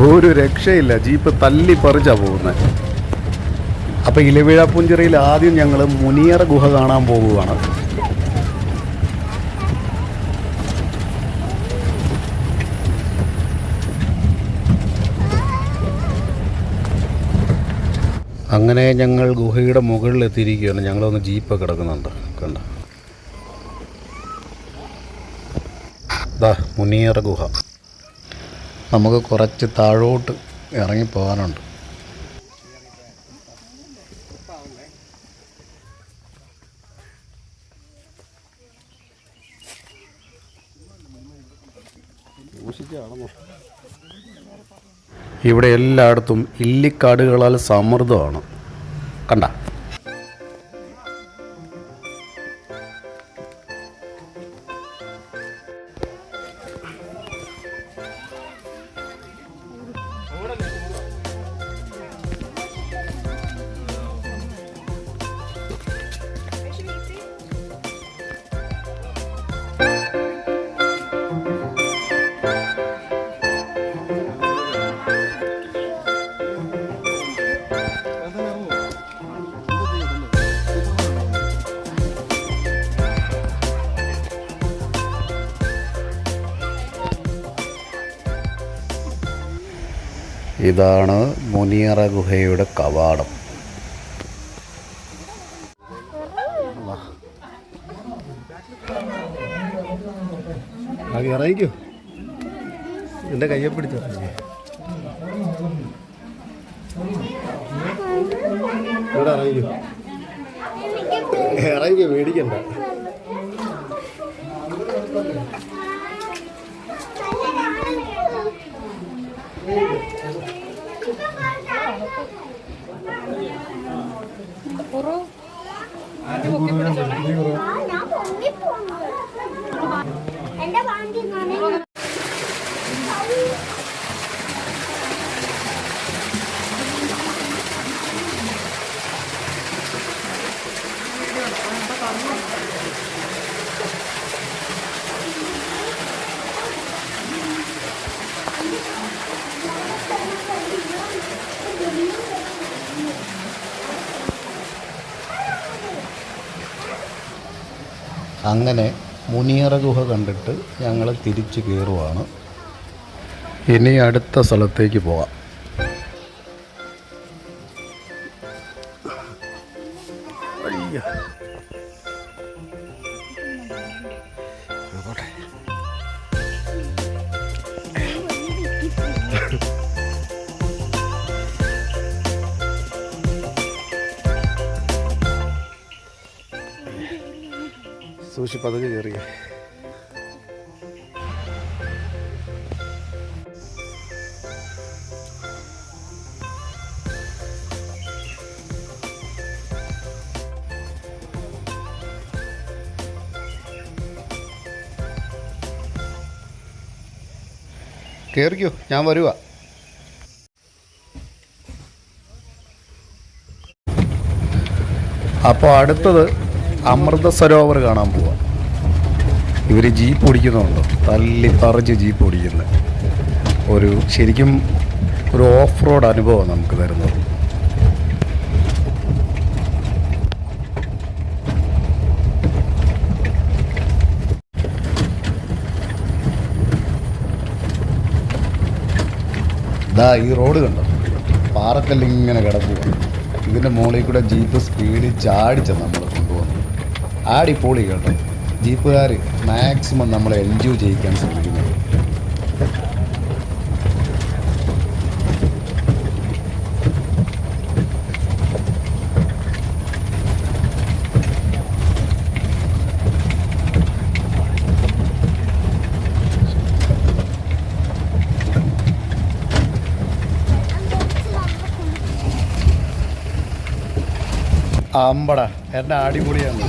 ഒരു രക്ഷയില്ല, ജീപ്പ് തല്ലി പറിച്ചാ പോകുന്നത്. അപ്പോൾ ഇലവീഴ പുഞ്ചിറയിൽ ആദ്യം ഞങ്ങൾ മുനിയറ ഗുഹ കാണാൻ പോകുകയാണ്. അങ്ങനെ ഞങ്ങൾ ഗുഹയുടെ മുകളിൽ എത്തിയിരിക്കുകയാണ്. ഞങ്ങളൊന്ന് ജീപ്പ് കിടക്കുന്നുണ്ട്, കണ്ട. ദാ മുനിയറ ഗുഹ. നമുക്ക് കുറച്ച് താഴോട്ട് ഇറങ്ങിപ്പോകാനുണ്ട്. ഇവിടെ എല്ലായിടത്തും ഇല്ലിക്കാടുകളാൽ സമൃദ്ധമാണ്, കണ്ട. ഇതാണ് മുനിയറ ഗുഹയുടെ കവാടം. ഇറങ്ങിക്കോ, എൻ്റെ കയ്യെ പിടിച്ചോ. ഇവിടെ ഇറങ്ങിക്കോ, ഇറങ്ങിക്കോ, മേടിക്കണ്ട. അങ്ങനെ മുനിയറ ഗുഹ കണ്ടിട്ട് ഞങ്ങൾ തിരിച്ചു കയറുവാണ്. ഇനി അടുത്ത സ്ഥലത്തേക്ക് പോവാം. സൂക്ഷി പതുക്കെ കയറിയ. കയറിക്കോ, ഞാൻ വരുക. അപ്പോൾ അടുത്തത് അമൃത സരോവർ കാണാൻ പോവാം. ഇവർ ജീപ്പ് ഓടിക്കുന്നുണ്ടോ, തല്ലി പറിച്ച് ജീപ്പ് ഓടിക്കുന്നത്. ശരിക്കും ഒരു ഓഫ് റോഡ് അനുഭവം നമുക്ക് തരുന്നത്. ഈ റോഡ് കണ്ടോ, പാറക്കല്ലിങ്ങനെ കിടക്കുക. ഇതിൻ്റെ മുകളിൽ കൂടെ ജീപ്പ് സ്പീഡിൽ ചാടിച്ചാണ് നമ്മൾ കൊണ്ടുപോകുന്നത്. ആടിപ്പൊളി കേട്ടോ. ജീപ്പുകാർ മാക്സിമം നമ്മളെ എൻജോയ് ചെയ്യിക്കാൻ ശ്രമിക്കുന്നത്. അമ്പട എന്നെ അടിപൊളിയാണ്.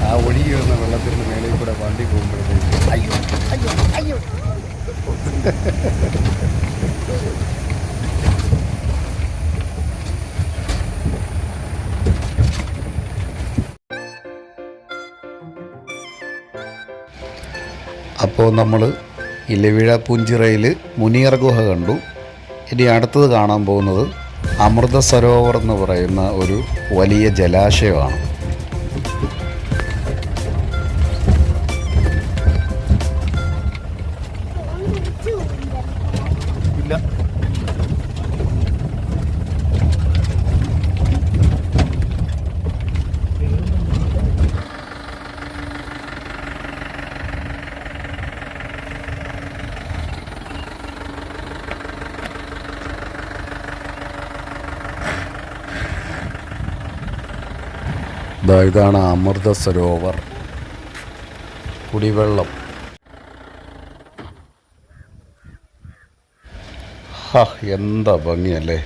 ആ ഒഴുകി വരുന്ന വെള്ളത്തിൻ്റെ മേലെ കൂടെ വണ്ടി പോകുമ്പോഴത്തേക്ക് അയ്യോ അയ്യോ അയ്യോ. അപ്പോൾ നമ്മൾ ഇലവിഴ പുഞ്ചിറയിൽ മുനിയറ ഗുഹ കണ്ടു. ഇനി അടുത്തത് കാണാൻ പോകുന്നത് അമൃത സരോവർ എന്ന് പറയുന്ന ഒരു വലിയ ജലാശയമാണ്. ഇതാണ് അമൃത സരോവർ കുടിവെള്ളം. എന്താ ഭംഗിയല്ലേ,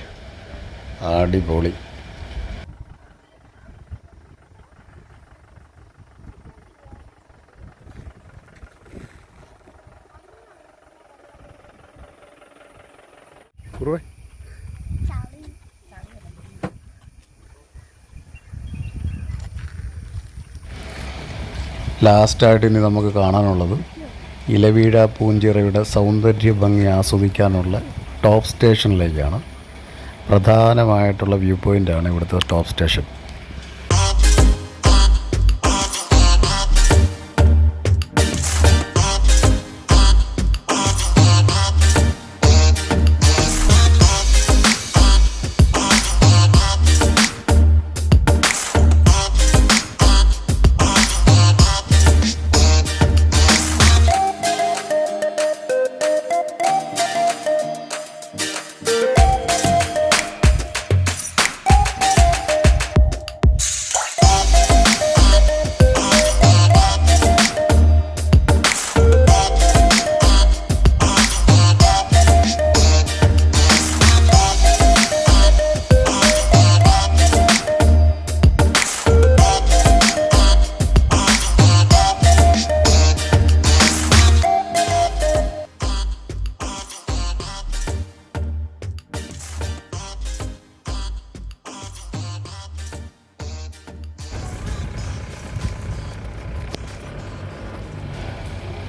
അടിപൊളി. ലാസ്റ്റായിട്ട് ഇനി നമുക്ക് കാണാനുള്ളത് ഇലവീഴ പൂഞ്ചിറയുടെ സൗന്ദര്യ ഭംഗി ആസ്വദിക്കാനുള്ള ടോപ്പ് സ്റ്റേഷനിലേക്കാണ്. പ്രധാനമായിട്ടുള്ള വ്യൂ പോയിൻ്റാണ് ഇവിടുത്തെ ടോപ്പ് സ്റ്റേഷൻ.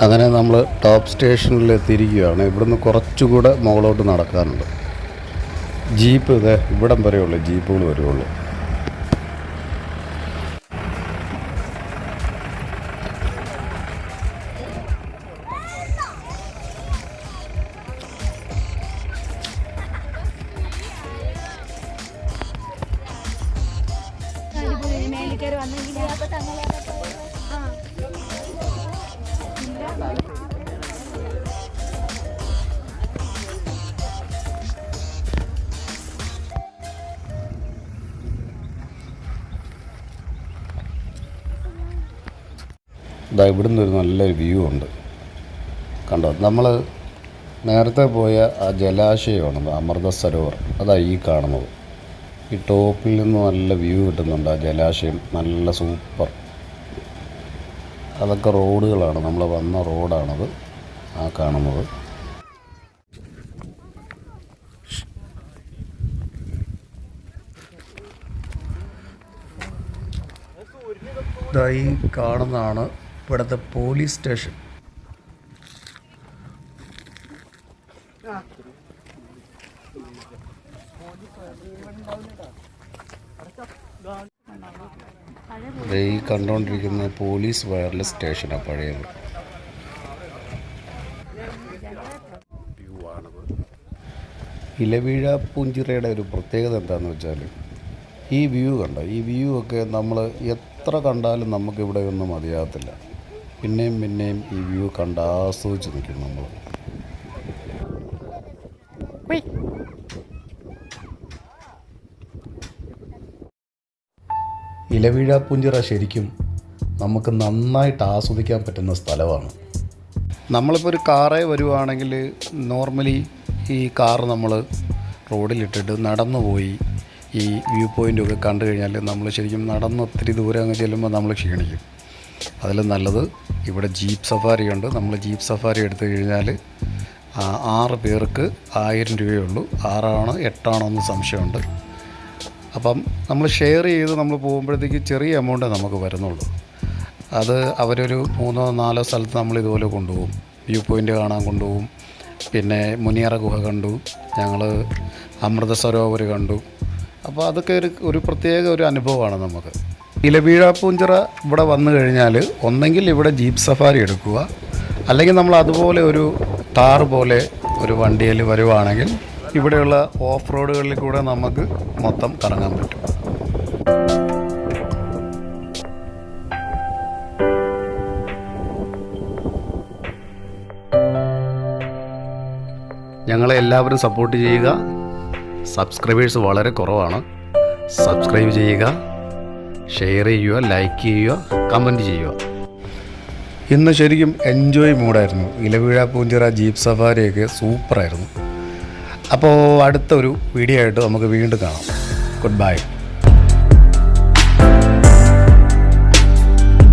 അങ്ങനെ നമ്മൾ ടോപ്പ് സ്റ്റേഷനിൽ എത്തിയിരിക്കുകയാണ്. ഇവിടുന്ന് കുറച്ചുകൂടെ മുകളോട്ട് നടക്കാനുണ്ട്. ജീപ്പ് ഇവിടം വരെയുള്ളൂ, ജീപ്പുകൾ വരുള്ളൂ. ഇവിടുന്ന് ഒരു നല്ലൊരു വ്യൂ ഉണ്ട്, കണ്ടോ. നമ്മൾ നേരത്തെ പോയ ആ ജലാശയമാണ് അമൃത സരോവർ, അതാണ് ഈ കാണുന്നത്. ഈ ടോപ്പിൽ നിന്ന് നല്ല വ്യൂ കിട്ടുന്നുണ്ട്. ആ ജലാശയം നല്ല സൂപ്പർ. അതൊക്കെ റോഡുകളാണ്, നമ്മൾ വന്ന റോഡാണത് ആ കാണുന്നത്. ഈ കാണുന്നതാണ് ഇവിടുത്തെ പോലീസ് സ്റ്റേഷൻ. ഈ കണ്ടുകൊണ്ടിരിക്കുന്ന പോലീസ് വയർലെസ് സ്റ്റേഷനാണ് പഴയത്. ഇലവീഴ പൂഞ്ചിറയുടെ ഒരു പ്രത്യേകത എന്താണെന്ന് വെച്ചാൽ ഈ വ്യൂ കണ്ടോ. ഈ വ്യൂ ഒക്കെ നമ്മൾ എത്ര കണ്ടാലും നമുക്കിവിടെ ഒന്നും മതിയാകത്തില്ല. പിന്നെയും പിന്നെയും ഈ വ്യൂ കണ്ട് ആസ്വദിച്ച് നിൽക്കും നമ്മൾ. ഇലവീഴ പൂഞ്ചിറ ശരിക്കും നമുക്ക് നന്നായിട്ട് ആസ്വദിക്കാൻ പറ്റുന്ന സ്ഥലമാണ്. നമ്മളിപ്പോൾ ഒരു കാറേ വരുവാണെങ്കിൽ നോർമലി ഈ കാറ് നമ്മൾ റോഡിലിട്ടിട്ട് നടന്നു പോയി ഈ വ്യൂ പോയിൻ്റൊക്കെ കണ്ടു കഴിഞ്ഞാൽ നമ്മൾ ശരിക്കും നടന്ന് ഒത്തിരി ദൂരം അങ്ങ് ചെല്ലുമ്പോൾ നമ്മൾ ക്ഷീണിക്കും. അതിൽ നല്ലത് ഇവിടെ ജീപ്പ് സഫാരി ഉണ്ട്. നമ്മൾ ജീപ്പ് സഫാരി എടുത്തു കഴിഞ്ഞാൽ 6 പേർക്ക് 1000 രൂപയേ ഉള്ളൂ. 6 ആണോ 8 ആണോ എന്ന് സംശയമുണ്ട്. അപ്പം നമ്മൾ ഷെയർ ചെയ്ത് നമ്മൾ പോകുമ്പോഴത്തേക്ക് ചെറിയ എമൗണ്ടേ നമുക്ക് വരുന്നുള്ളൂ. അത് അവരൊരു 3-4 സ്ഥലത്ത് നമ്മൾ ഇതുപോലെ കൊണ്ടുപോകും. വ്യൂ പോയിൻ്റ് കാണാൻ കൊണ്ടുപോകും. പിന്നെ മുനിയറ ഗുഹ കണ്ടു, ഞങ്ങൾ അമൃത സരോവർ കണ്ടു. അപ്പോൾ അതൊക്കെ ഒരു പ്രത്യേക ഒരു അനുഭവമാണ് നമുക്ക്. ഇലവീഴാപ്പൂഞ്ചിറ ഇവിടെ വന്നു കഴിഞ്ഞാൽ ഒന്നെങ്കിൽ ഇവിടെ ജീപ്പ് സഫാരി എടുക്കുക, അല്ലെങ്കിൽ നമ്മൾ അതുപോലെ ഒരു താറ് പോലെ ഒരു വണ്ടിയിൽ വരുവാണെങ്കിൽ ഇവിടെയുള്ള ഓഫ് റോഡുകളിൽ കൂടെ നമുക്ക് മൊത്തം കറങ്ങാൻ പറ്റും. ഞങ്ങളെ എല്ലാവരും സപ്പോർട്ട് ചെയ്യുക. സബ്സ്ക്രൈബേഴ്സ് വളരെ കുറവാണ്. സബ്സ്ക്രൈബ് ചെയ്യുക, ഷെയർ ചെയ്യുക, ലൈക്ക് ചെയ്യുക, കമൻറ്റ് ചെയ്യുക. ഇന്ന് ശരിക്കും എൻജോയ് മൂഡായിരുന്നു. ഇലവീഴാപ്പൂഞ്ചിറ ജീപ്പ് സഫാരിയൊക്കെ സൂപ്പറായിരുന്നു. അപ്പോൾ അടുത്തൊരു വീഡിയോ ആയിട്ട് നമുക്ക് വീണ്ടും കാണാം. Good bye.